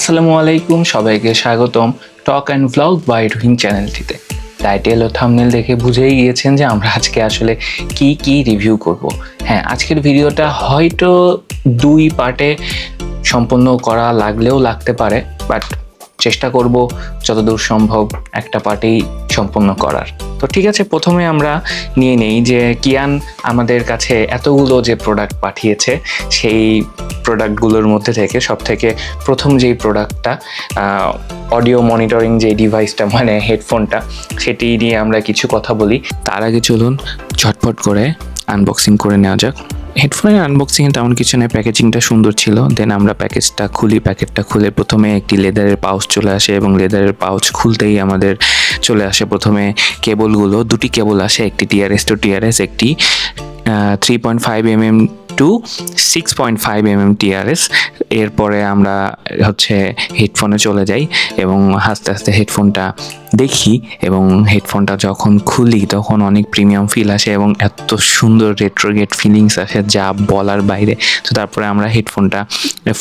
আসসালামু আলাইকুম, সবাইকে স্বাগতম talk and vlog by Ruhin চ্যানেলটিতে। টাইটেল ও থাম্বনেল দেখে বুঝেই গিয়েছেন যে আমরা আজকে আসলে কি রিভিউ করব। হ্যাঁ, আজকের ভিডিওটা হয়তো 2 পার্টে সম্পন্ন করা লাগলেও লাগতে পারে, বাট চেষ্টা করব যতদূর সম্ভব একটা পার্টেই সম্পন্ন করার। তো ঠিক আছে, প্রথমে আমরা নিয়ে নেই যে কিয়ান আমাদের কাছে এতগুলো যে প্রোডাক্ট পাঠিয়েছে, সেই প্রোডাক্টগুলোর মধ্যে থেকে সবথেকে প্রথম যেই প্রোডাক্টটা অডিও মনিটরিং যে ডিভাইসটা মানে হেডফোনটা, সেটি নিয়ে আমরা কিছু কথা বলি। তার আগে চলুন ঝটপট করে আনবক্সিং করে নেওয়া যাক। হেডফোনের আনবক্সিংয়ে তেমন কিছু নেই, প্যাকেজিংটা সুন্দর ছিল। দেন আমরা প্যাকেটটা খুলে প্রথমে একটি লেদারের পাউচ চলে আসে এবং লেদারের পাউচ খুলতেই আমাদের চলে আসে প্রথমে কেবলগুলো। 2টি কেবল আসে, একটি টিআরএস টু টিআরএস, একটি 3.5 mm টু 6.5 mm টিআরএস। এরপরে আমরা হেডফোনে চলে যাই এবং আস্তে আস্তে হেডফোনটা দেখি, এবং হেডফোনটা যখন খুলি তখন অনেক প্রিমিয়াম ফিল আসে এবং এত সুন্দর রেট্রোগেট ফিলিংস আসে যা বলার বাইরে। তো তারপরে আমরা হেডফোনটা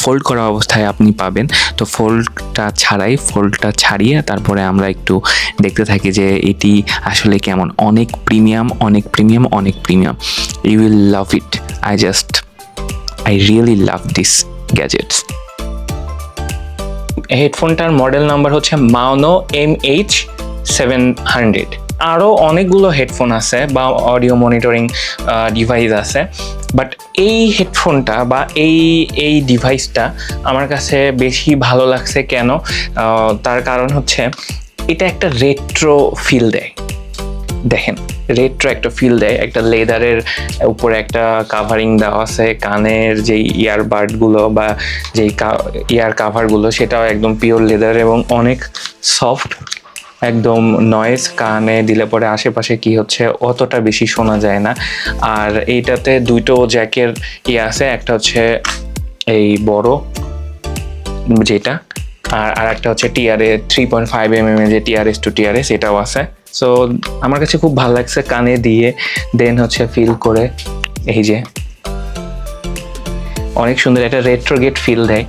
ফোল্ড করা অবস্থায় আপনি পাবেন। তো ফোল্ডটা ছাড়িয়ে তারপরে আমরা একটু দেখতে থাকি যে এটি আসলে কেমন। অনেক premium. You will love it. I really love this gadgets. হেডফোনটার মডেল নাম্বার হচ্ছে মাওনো MH700। আরও অনেকগুলো হেডফোন আছে বা অডিও মনিটরিং ডিভাইস আছে, বাট এই হেডফোনটা বা এই ডিভাইসটা আমার কাছে বেশি ভালো লাগছে। কেন? তার কারণ হচ্ছে এটা একটা রেট্রো ফিল দেয়। দেখেন, রেট্রো একটা ফিল দেয়। একটা লেদারের উপরে একটা কাভারিং দেওয়া আছে, কানের যেই ইয়ারবাডগুলো বা যেই ইয়ার কাভারগুলো সেটাও একদম পিওর লেদার এবং অনেক সফট। একদম নয়েজ কানে দিলে পরে আশেপাশে কি হচ্ছে অতটা বেশি শোনা যায় না। আর এইটাতে 2টো জ্যাকের আছে, একটা হচ্ছে এই বড় যেটা, আর একটা হচ্ছে টিআরএ 3.5 mm যে টিআরএস টু টিআরএস, এটাও আছে। সো আমার কাছে খুব ভালো লাগছে কানে দিয়ে। দেন ফিল করে এই যে অনেক সুন্দর একটা রেট্রোগেট ফিল দেয়।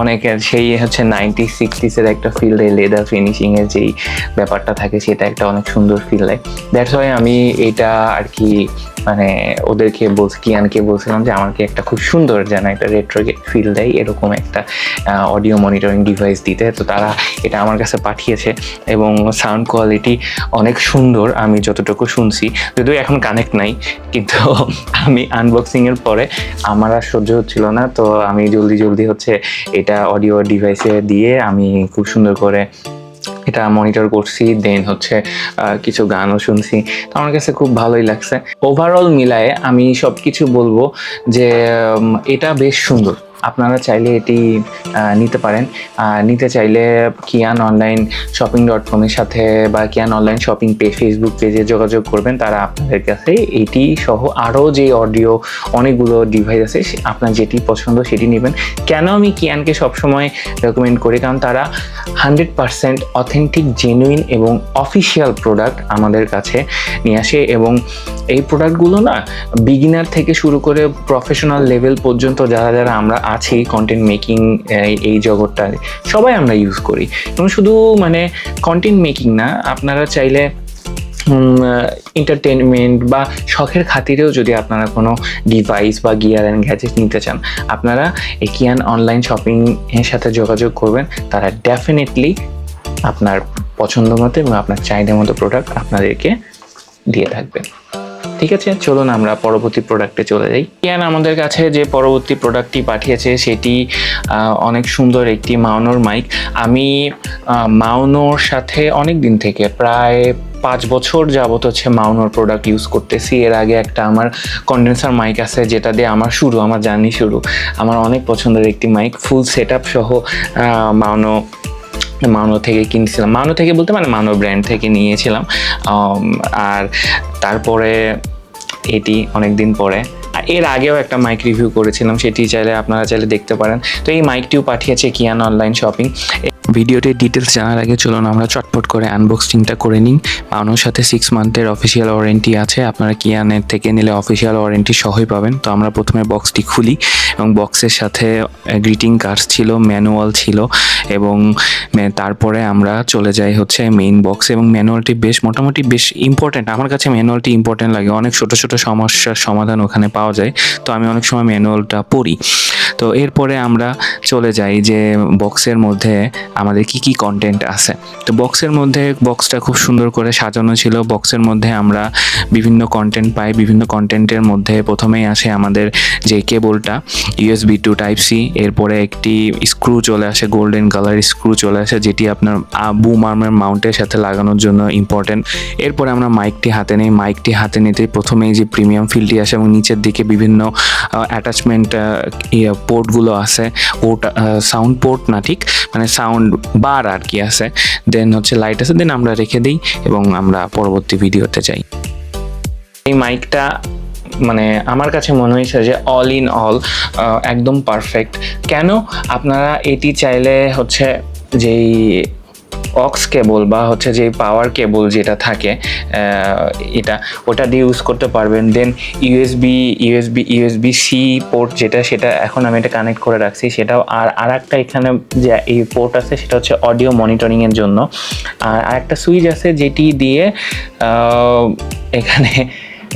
অনেকের সেই 90s-60s একটা ফিল দেয়। লেদার ফিনিশিংয়ের যেই ব্যাপারটা থাকে সেটা একটা অনেক সুন্দর ফিল দেয়। দ্যাটস ওয়াই আমি এটা আর কি কিয়ানকে বলছিলাম যে আমাকে একটা খুব সুন্দর যেন একটা রেট্রোগেট ফিল দেয় এরকম একটা অডিও মনিটরিং ডিভাইস দিতে। তো তারা এটা আমার কাছে পাঠিয়েছে এবং সাউন্ড কোয়ালিটি অনেক সুন্দর আমি যতটুকু শুনছি, যদিও এখন কানেক্ট নাই, কিন্তু আমি আনবক্সিংয়ের পরে আমার আর সহ্য হচ্ছিল না। তো আমি জলদি এটা অডিও ডিভাইসে দিয়ে আমি খুব সুন্দর করে এটা মনিটর করছি। দেন কিছু গানও শুনছি। তো আমার কাছে খুব ভালোই লাগছে। ওভারঅল মিলায়ে আমি সব কিছু বলবো যে এটা বেশ সুন্দর। আপনারা চাইলে এটি নিতে পারেন। নিতে চাইলে কিয়ান অনলাইন শপিং.com এর সাথে বা কিয়ান অনলাইন শপিং ফেসবুক পেজে যোগাযোগ করবেন। তারা আপনাদের কাছে এটি সহ আরও যে অডিও অনেকগুলো ডিভাইস আছে, আপনার যেটি পছন্দ সেটি নেবেন। কেন আমি কিয়ানকে সবসময় রেকমেন্ড করি? কারণ তারা 100% অথেন্টিক, জেনুইন এবং অফিসিয়াল প্রোডাক্ট আমাদের কাছে নিয়ে আসে, এবং এই প্রোডাক্টগুলো না বিগিনার থেকে শুরু করে প্রফেশনাল লেভেল পর্যন্ত যারা আমরা আছি কন্টেন্ট মেকিং এই জগৎটায় সবাই আমরা ইউজ করি। এবং শুধু কন্টেন্ট মেকিং না, আপনারা চাইলে এন্টারটেনমেন্ট বা শখের খাতিরেও যদি আপনারা কোনো ডিভাইস বা গিয়ার অ্যান্ড গ্যাজেট নিতে চান, আপনারা কিয়ান অনলাইন শপিং এর সাথে যোগাযোগ করবেন। তারা ডেফিনেটলি আপনার পছন্দ মতো এবং আপনার চাহিদা মতো প্রোডাক্ট আপনাদেরকে দিয়ে থাকবেন। ঠিক আছে, চলুন আমরা পরবর্তী প্রোডাক্টে চলে যাই। কিয়ান আমাদের কাছে যে পরবর্তী প্রোডাক্টটি পাঠিয়েছে সেটি অনেক সুন্দর একটি মাওনোর মাইক। আমি মাওনোর সাথে অনেক দিন থেকে, প্রায় 5 বছর যাবত মাওনোর প্রোডাক্ট ইউজ করতেছি। এর আগে একটা আমার কন্ডেন্সার মাইক আছে যেটা দিয়ে আমার জার্নি শুরু। আমার অনেক পছন্দের একটি মাইক, ফুল সেট আপ সহ মাওনো থেকে কিনছিলাম। মাওনো থেকে বলতে মাওনো ব্র্যান্ড থেকে নিয়েছিলাম। আর তারপরে এটি অনেক দিন পরে, এর আগেও একটা মাইক রিভিউ করেছিলাম, সেটি আপনারা চাইলে দেখতে পারেন। তো এই মাইকটিও পাঠিয়েছে কিয়ান অনলাইন শপিং। ভিডিওটির ডিটেলস জানার আগে চলুন আমরা চটপট করে আনবক্সিংটা করে নিই। মাউনোর সাথে 6 মান্থের অফিসিয়াল ওয়ারেন্টি আছে, আপনারা কিয়ানের থেকে নিলে অফিসিয়াল ওয়ারেন্টি সহই পাবেন। তো আমরা প্রথমে বক্সটি খুলি এবং বক্সের সাথে গ্রিটিং কার্ডস ছিল, ম্যানুয়াল ছিল এবং তারপরে আমরা চলে যাই হচ্ছে মেইন বক্স। এবং ম্যানুয়ালটি মোটামুটি বেশ ইম্পর্ট্যান্ট, আমার কাছে ম্যানুয়ালটি ইম্পর্ট্যান্ট লাগে। অনেক ছোট ছোট সমস্যার সমাধান ওখানে পাওয়া যায়, তো আমি অনেক সময় ম্যানুয়ালটা পড়ি। তো এরপরে আমরা চলে যাই যে বক্সের মধ্যে আমাদের কি কি কন্টেন্ট আছে। তো বক্সের মধ্যে বক্সটা খুব সুন্দর করে সাজানো ছিল। বক্সের মধ্যে আমরা বিভিন্ন কন্টেন্ট পাই। বিভিন্ন কন্টেন্টের মধ্যে প্রথমেই আসে আমাদের যে কেবলটা USB to Type C, এরপরে একটি স্ক্রু চলে আসে, গোল্ডেন কালার স্ক্রু চলে আসে, যেটি আপনার বুম আর্মের মাউন্টের সাথে লাগানোর জন্য ইম্পর্টেন্ট। এরপরে আমরা মাইকটি হাতে নিই। মাইকটি হাতে নিতেই প্রথমেই যে প্রিমিয়াম ফিল্ডটি আসে এবং নিচের দিকে বিভিন্ন অ্যাটাচমেন্ট পোর্টগুলো আছে, সাউন্ড পোর্ট না, ঠিক মানে সাউন্ড বার আর কি আছে। দেন হচ্ছে লাইট আছে। দেন আমরা রেখে দিই এবং আমরা পরবর্তী ভিডিওতে যাই। এই মাইকটা মানে আমার কাছে মনে হয়েছে যে অল ইন অল একদম পারফেক্ট। কেন আপনারা এটি চাইলে হচ্ছে যেই অক্স কেবল বা হচ্ছে যে পাওয়ার কেবল যেটা থাকে ওটা দিয়ে ইউজ করতে পারবেন। দেন USB C পোর্ট সেটা এখন আমি এটা কানেক্ট করে রাখছি, সেটাও। আর একটা এখানে যে এই পোর্ট আছে সেটা হচ্ছে অডিও মনিটরিংয়ের জন্য। আর একটা সুইচ আছে যেটি দিয়ে এখানে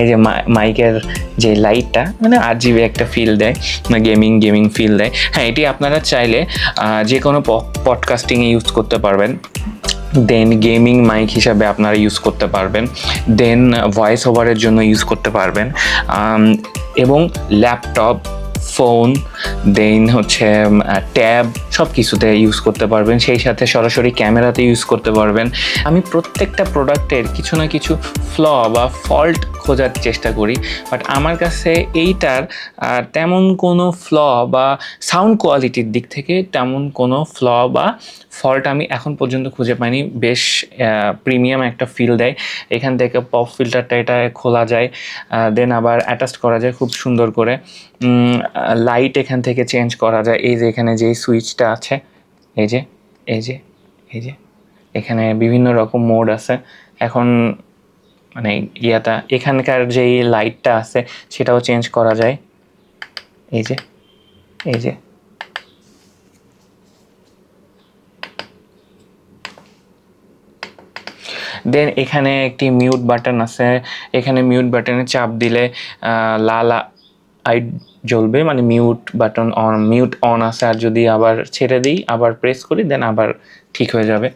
এই যে মাইকের যে লাইটটা মানে RGB একটা ফিল দেয়, গেমিং ফিল দেয়। হ্যাঁ, এটি আপনারা চাইলে যে কোনো পডকাস্টিংয়ে ইউজ করতে পারবেন। দেন গেমিং মাইক হিসাবে আপনারা ইউজ করতে পারবেন। দেন ভয়েস ওভারের জন্য ইউজ করতে পারবেন এবং ল্যাপটপ, ফোন, দেন হচ্ছে ট্যাব সব কিছুতে ইউজ করতে পারবেন। সেই সাথে সরাসরি ক্যামেরাতে ইউজ করতে পারবেন। আমি প্রত্যেকটা প্রোডাক্টের কিছু না কিছু ফ্ল বা ফল্ট খোঁজার চেষ্টা করি, বাট আমার কাছে এইটার তেমন কোনো ফ্ল বা সাউন্ড কোয়ালিটির দিক থেকে তেমন কোনো ফ্ল বা ফল্ট আমি এখন পর্যন্ত খুঁজে পাইনি। বেশ প্রিমিয়াম একটা ফিল দেয়। এখান থেকে পপ ফিল্টারটা এটা খোলা যায়, দেন আবার অ্যাটাচ করা যায় খুব সুন্দর করে। লাইট এখান থেকে চেঞ্জ করা যায়। এই যে এখানে যেই সুইচটা আছে, এই যে এখানে বিভিন্ন রকম মোড আছে। এখন মানে এখানকার যেই লাইটটা আছে সেটাও চেঞ্জ করা যায়। এই যে দেন এখানে একটি মিউট বাটন আছে। এখানে মিউট বাটনে চাপ দিলে লাল লাইট জ্বলবে, মানে মিউট অন আছে। আর যদি আবার ছেড়ে দিই, আবার প্রেস করি, দেন আবার ঠিক হয়ে যাবে।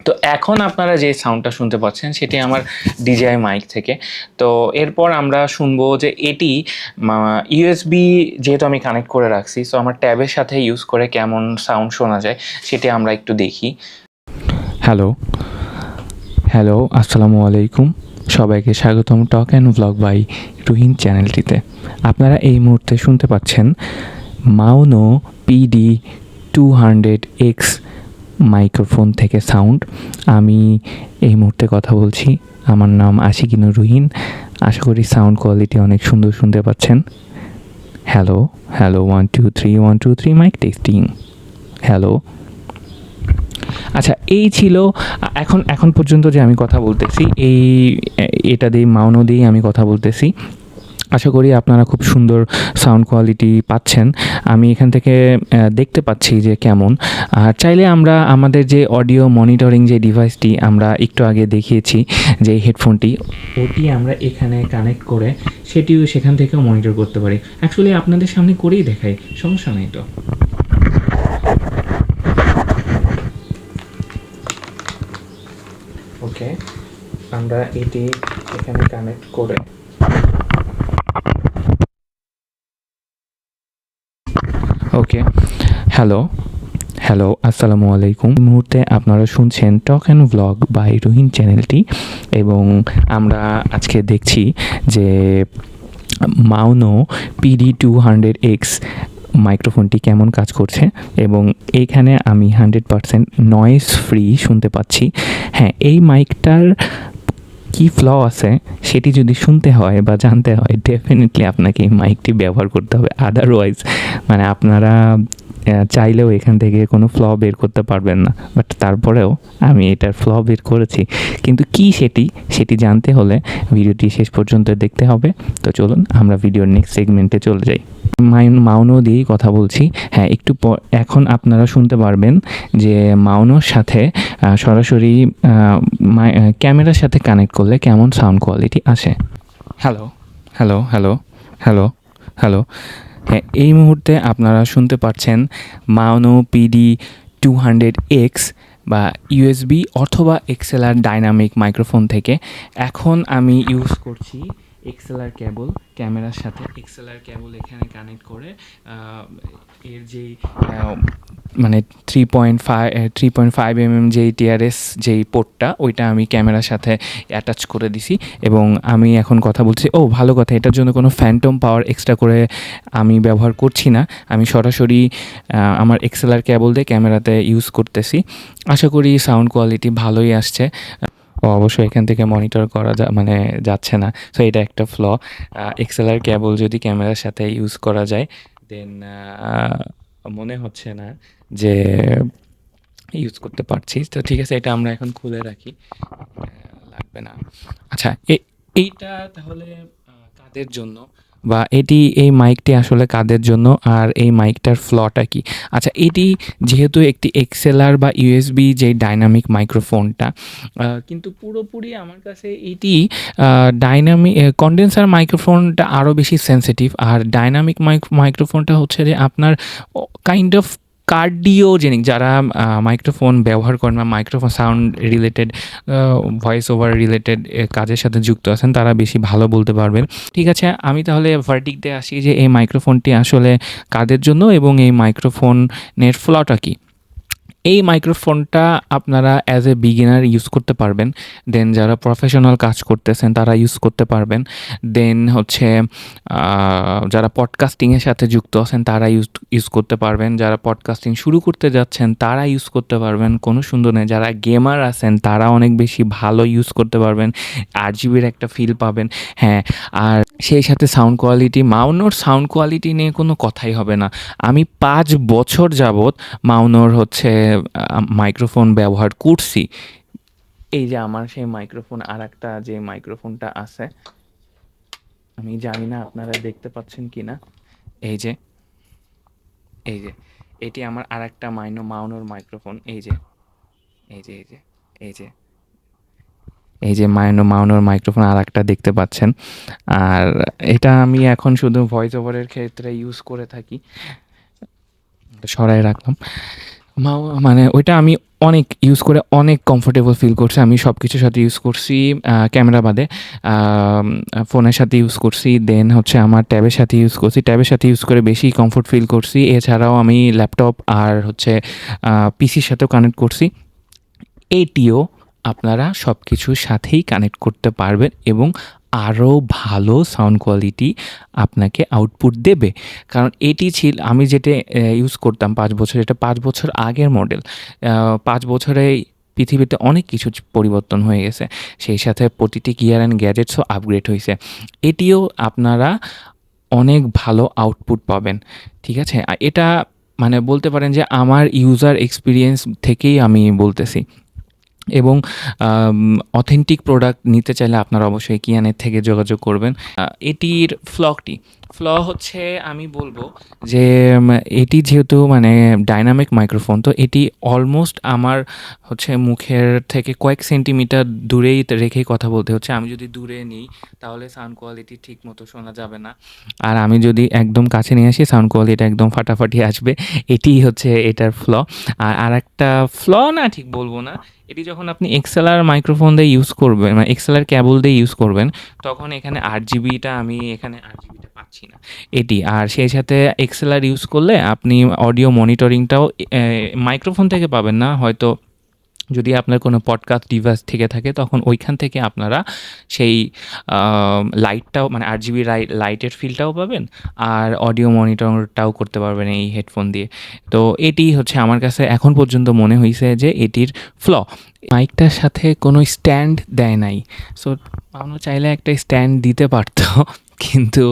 তো এখন আপনারা যে সাউন্ডটা শুনতে পাচ্ছেন সেটি আমার DJI মাইক থেকে। তো এরপর আমরা শুনবো যে এটি USB যেহেতু আমি কানেক্ট করে রাখছি, সো আমার ট্যাবের সাথে ইউজ করে কেমন সাউন্ড শোনা যায় সেটি আমরা একটু দেখি। হ্যালো, আসসালামু আলাইকুম। সবাইকে স্বাগতম talk and vlog by Ruhin চ্যানেলটিতে। আপনারা এই মুহূর্তে শুনতে পাচ্ছেন মাউনো PD200X মাইক্রোফোন থেকে সাউন্ড। আমি এই মুহূর্তে কথা বলছি, আমার নাম আশিকিনুর রুহিন। আশা করি সাউন্ড কোয়ালিটি অনেক সুন্দর শুনতে পাচ্ছেন। Hello 1 2 3 1 2 3 mic testing. হ্যালো। আচ্ছা, এই ছিল এখন পর্যন্ত যে আমি কথা বলতেছি, এটা দিয়ে মাউনো দিয়েই আমি কথা বলতেছি। আশা করি আপনারা খুব সুন্দর সাউন্ড কোয়ালিটি পাচ্ছেন। আমি এখান থেকে দেখতে পাচ্ছি যে কেমন। আর চাইলে আমরা আমাদের যে অডিও মনিটরিং যে ডিভাইসটি আমরা একটু আগে দেখিয়েছি, যে হেডফোনটি, ওটি আমরা এখানে কানেক্ট করে সেটিও সেখান থেকেও মনিটর করতে পারি। অ্যাকচুয়ালি আপনাদের সামনে করেই দেখাই, সমস্যা নেই তো। ওকে, আমরা এটি এখানে কানেক্ট করে হ্যালো আসসালামু আলাইকুম। এই মুহূর্তে আপনারা শুনছেন talk and vlog by Ruhin চ্যানেলটি, এবং আমরা আজকে দেখছি যে মাউনো PD200X মাইক্রোফোনটি কেমন কাজ করছে, এবং এইখানে আমি 100% নয়েজ ফ্রি শুনতে পাচ্ছি। হ্যাঁ, এই মাইকটার কী ফ্ল আছে সেটি যদি শুনতে হয় বা জানতে হয়, ডেফিনেটলি আপনাকে এই মাইকটি ব্যবহার করতে হবে। আদারওয়াইজ মানে আপনারা চাইলেও এখান থেকে কোনো ফ্ল বের করতে পারবেন না। বাট তারপরেও আমি এটার ফ্ল বের করেছি, কিন্তু কি সেটি জানতে হলে ভিডিওটি শেষ পর্যন্ত দেখতে হবে। তো চলুন আমরা ভিডিওর নেক্সট সেগমেন্টে চলে যাই। মাউনো দিয়েই কথা বলছি। হ্যাঁ, একটু এখন আপনারা শুনতে পারবেন যে মাউনোর সাথে সরাসরি ক্যামেরার সাথে কানেক্ট করলে কেমন সাউন্ড কোয়ালিটি আসে। Hello hello hello hello hello হ্যাঁ, এই মুহূর্তে আপনারা শুনতে পাচ্ছেন মাউনো PD 200X বা USB অথবা XLR ডাইনামিক মাইক্রোফোন থেকে। এখন আমি ইউজ করছি XLR কেবল ক্যামেরার সাথে। XLR কেবল এখানে কানেক্ট করে এর যেই মানে 3.5 mm যেই TRS যেই পোর্টটা, ওইটা আমি ক্যামেরার সাথে অ্যাটাচ করে দিছি এবং আমি এখন কথা বলছি। ভালো কথা, এটার জন্য কোনো ফ্যান্টম পাওয়ার এক্সট্রা করে আমি ব্যবহার করছি না। আমি সরাসরি আমার XLR কেবল দিয়ে ক্যামেরাতে ইউজ করতেছি। আশা করি সাউন্ড কোয়ালিটি ভালোই আসছে। অবশ্যই এখান থেকে মনিটর করা যাচ্ছে না, সো এটা একটা ফ্ল। XLR কেবল যদি ক্যামেরার সাথে ইউজ করা যায়, দেন মনে হচ্ছে না যে ইউজ করতে পারছি। তো ঠিক আছে, এটা আমরা এখন খুলে রাখি, লাগবে না। আচ্ছা, এইটা তাহলে কাদের জন্য, বা এই মাইকটি আসলে কাদের জন্য, আর এই মাইকটার ফ্লটা কি? আচ্ছা, এটি যেহেতু একটি XLR বা USB যে ডাইনামিক মাইক্রোফোনটা, কিন্তু পুরোপুরি আমার কাছে এটি ডাইনামিক কন্ডেন্সার মাইক্রোফোনটা আরও বেশি সেন্সিটিভ। আর ডাইনামিক মাইক্রোফোনটা হচ্ছে যে আপনার কাইন্ড অফ কার্ডিওজেনিক। যারা মাইক্রোফোন ব্যবহার করেন বা microphone sound related, voice over related কাজের সাথে যুক্ত আছেন, তারা বেশি ভালো বলতে পারবেন। ঠিক আছে, আমি তাহলে ভার্ডিক্টে আসি যে এই মাইক্রোফোনটি আসলে কাদের জন্য এবং এই মাইক্রোফোনের ফ্লটা কী। এই মাইক্রোফোনটা আপনারা অ্যাজ এ বিগিনার ইউজ করতে পারবেন। দেন যারা প্রফেশনাল কাজ করতেছেন তারা ইউজ করতে পারবেন। দেন হচ্ছে যারা পডকাস্টিংয়ের সাথে যুক্ত আছেন তারা ইউজ করতে পারবেন। যারা পডকাস্টিং শুরু করতে যাচ্ছেন তারা ইউজ করতে পারবেন, কোনো সুন্দর নেই। যারা গেমার আছেন তারা অনেক বেশি ভালো ইউজ করতে পারবেন, RGBর একটা ফিল পাবেন। হ্যাঁ, আর সেই সাথে সাউন্ড কোয়ালিটি, মাউনোর সাউন্ড কোয়ালিটি নিয়ে কোনো কথাই হবে না। আমি 5 বছর যাবৎ মাউনোর হচ্ছে মাইক্রোফোন ব্যবহার করছি। এই যে আমার সেই মাইক্রোফোন, আর একটা যে মাইক্রোফোনটা আছে, আমি জানি না আপনারা দেখতে পাচ্ছেন কি না। এই যে এটি আমার আর একটা মাউনোর মাইক্রোফোন। এই যে মাউনোর মাইক্রোফোন আর একটা দেখতে পাচ্ছেন। আর এটা আমি এখন শুধু ভয়েস ওভারের ক্ষেত্রে ইউজ করে থাকি। সরাই রাখলাম। ওইটা আমি অনেক ইউজ করে অনেক কমফোর্টেবল ফিল করছি। আমি সব কিছুর সাথে ইউজ করছি, ক্যামেরা বাদে ফোনের সাথে ইউজ করছি, দেন হচ্ছে আমার ট্যাবের সাথে ইউজ করছি। ট্যাবের সাথে ইউজ করে বেশি কমফোর্ট ফিল করছি। এছাড়াও আমি ল্যাপটপ আর হচ্ছে পিসির সাথেও কানেক্ট করছি। এটিও আপনারা সব কিছুর সাথেই কানেক্ট করতে পারবেন এবং আরও ভালো সাউন্ড কোয়ালিটি আপনাকে আউটপুট দেবে। কারণ এটি আমি যেটা ইউজ করতাম 5 বছর, এটা 5 বছর আগের মডেল। 5 বছরে পৃথিবীতে অনেক কিছু পরিবর্তন হয়ে গেছে, সেই সাথে প্রতিটি গিয়ার অ্যান্ড গ্যাজেটসও আপগ্রেড হয়েছে। এটিও আপনারা অনেক ভালো আউটপুট পাবেন। ঠিক আছে, এটা বলতে পারেন যে আমার ইউজার এক্সপিরিয়েন্স থেকেই আমি বলতেছি। এবং অথেন্টিক প্রোডাক্ট নিতে চাইলে আপনারা অবশ্যই কিয়ানের থেকে যোগাযোগ করবেন। এটির ফ্ল হচ্ছে, আমি বলবো যে এটি যেহেতু ডাইনামিক মাইক্রোফোন, তো এটি অলমোস্ট আমার হচ্ছে মুখের থেকে কয়েক সেন্টিমিটার দূরেই রেখেই কথা বলতে হচ্ছে। আমি যদি দূরে নিই তাহলে সাউন্ড কোয়ালিটি ঠিক মতো শোনা যাবে না, আর আমি যদি একদম কাছে নিয়ে আসি সাউন্ড কোয়ালিটি একদম ফাটাফাটি আসবে। এটি হচ্ছে এটার ফ্ল। আর একটা ফ্ল না, ঠিক বলবো না, এটি যখন আপনি XLR মাইক্রোফোন দিয়ে ইউজ করবেন, XLR কেবল দিয়ে ইউজ করবেন, তখন এখানে আমি এখানে RGBটা পাচ্ছি না এটি। আর সেই সাথে XLR ইউজ করলে আপনি অডিও মনিটরিংটাও মাইক্রোফোন থেকে পাবেন না, হয়তো যদি আপনার কোনো পডকাস্ট ডিভাইস থেকে থাকে তখন ওইখান থেকে আপনারা সেই লাইটটাও মানে RGB লাইটের ফিলটাও পাবেন, আর অডিও মনিটরটাও করতে পারবেন এই হেডফোন দিয়ে। তো এটি হচ্ছে আমার কাছে এখন পর্যন্ত মনে হয়েছে যে এটির ফ্ল। মাইকটার সাথে কোনো স্ট্যান্ড দেয় নাই, সো আমরা চাইলে একটা স্ট্যান্ড দিতে পারতো কিন্তু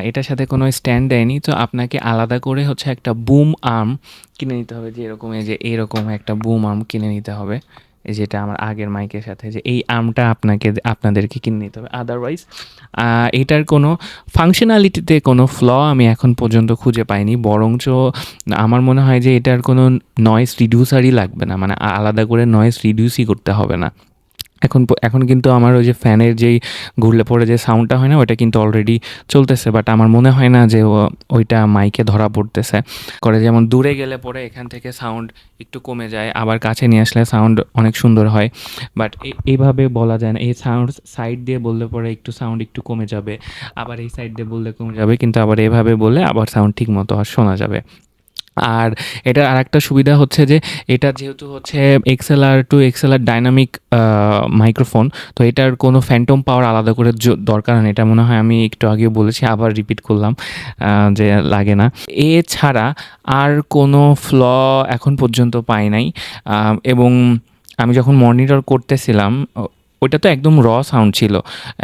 এটার সাথে কোনো স্ট্যান্ড দেয়নি। তো আপনাকে আলাদা করে হচ্ছে একটা বুম আর্ম কিনে নিতে হবে, যে এরকম এই যে এরকম একটা বুম আর্ম কিনে নিতে হবে, এই যেটা আমার আগের মাইকের সাথে, যে এই আর্মটা আপনাদেরকে কিনে নিতে হবে। আদারওয়াইজ এটার কোনো ফাংশনালিটিতে কোনো ফ্ল আমি এখন পর্যন্ত খুঁজে পাইনি, বরঞ্চ আমার মনে হয় যে এটার কোনো নয়েজ রিডিউসারই লাগবে না, মানে আলাদা করে নয়েজ রিডিউসই করতে হবে না। এখন কিন্তু আমার ওই যে ফ্যানের যেই ঘুরলে পরে যে সাউন্ডটা হয় না, ওইটা কিন্তু অলরেডি চলতেছে, বাট আমার মনে হয় না যে ওইটা মাইকে ধরা পড়তেছে। করে যেমন দূরে গেলে পরে এখান থেকে সাউন্ড একটু কমে যায়, আবার কাছে নিয়ে আসলে সাউন্ড অনেক সুন্দর হয়, বাট এইভাবে বলা যায় না। এই সাউন্ড সাইড দিয়ে বললে পরে একটু সাউন্ড একটু কমে যাবে, আবার এই সাইড দিয়ে বললে কমে যাবে, কিন্তু আবার এভাবে বললে আবার সাউন্ড ঠিক মতো আর শোনা যাবে। আর এটার আরেকটা সুবিধা হচ্ছে যে এটা যেহেতু হচ্ছে XLR to XLR dynamic microphone, তো এটার কোনো ফ্যান্টম পাওয়ার আলাদা করে দরকার নেই। এটা মনে হয় আমি একটু আগেও বলেছি, আবার রিপিট করলাম যে লাগে না। এছাড়া আর কোনো ফ্ল এখন পর্যন্ত পাই নাই। এবং আমি যখন মনিটর করতেছিলাম ওইটা তো একদম র সাউন্ড ছিল,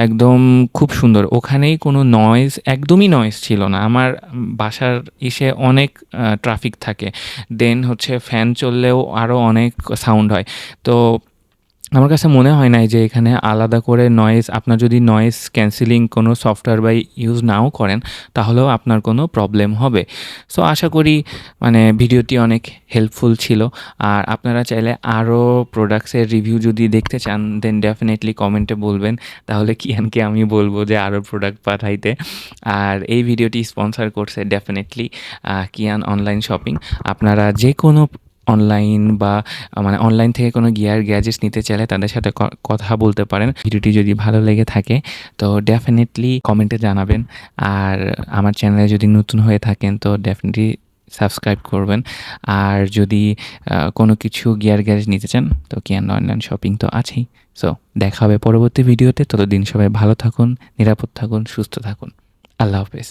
একদম খুব সুন্দর, ওখানেই কোনো নয়েজ, একদমই নয়েজ ছিল না। আমার বাসার ইসে অনেক ট্রাফিক থাকে, দেন হচ্ছে ফ্যান চললেও আরও অনেক সাউন্ড হয়। তো আমার কাছে মনে হয় নাই যে এখানে আলাদা করে নয়েজ, আপনার যদি নয়েজ ক্যান্সেলিং কোনো সফটওয়্যার বা ইউজ নাও করেন তাহলেও আপনার কোনো প্রবলেম হবে। সো আশা করি মানে ভিডিওটি অনেক হেল্পফুল ছিল। আর আপনারা চাইলে আরও প্রোডাক্টসের রিভিউ যদি দেখতে চান দেন ডেফিনেটলি কমেন্টে বলবেন, তাহলে কিয়ানকে আমি বলবো যে আরও প্রোডাক্ট পাঠাইতে। আর এই ভিডিওটি স্পন্সর করছে ডেফিনেটলি কিয়ান অনলাইন শপিং। আপনারা যে কোনো অনলাইন বা মানে অনলাইন থেকে কোনো গিয়ার গ্যাজেটস নিতে চাইলে তাদের সাথে কথা বলতে পারেন। ভিডিওটি যদি ভালো লেগে থাকে তো ডেফিনেটলি কমেন্টে জানাবেন। আর আমার চ্যানেলে যদি নতুন হয়ে থাকেন তো ডেফিনেটলি সাবস্ক্রাইব করবেন। আর যদি কোনো কিছু গিয়ার গ্যাজেট নিতে চান তো কিয়ান অনলাইন শপিং তো আছেই। সো দেখা হবে পরবর্তী ভিডিওতে, ততদিন সবাই ভালো থাকুন, নিরাপদ থাকুন, সুস্থ থাকুন। আল্লাহ হাফেজ।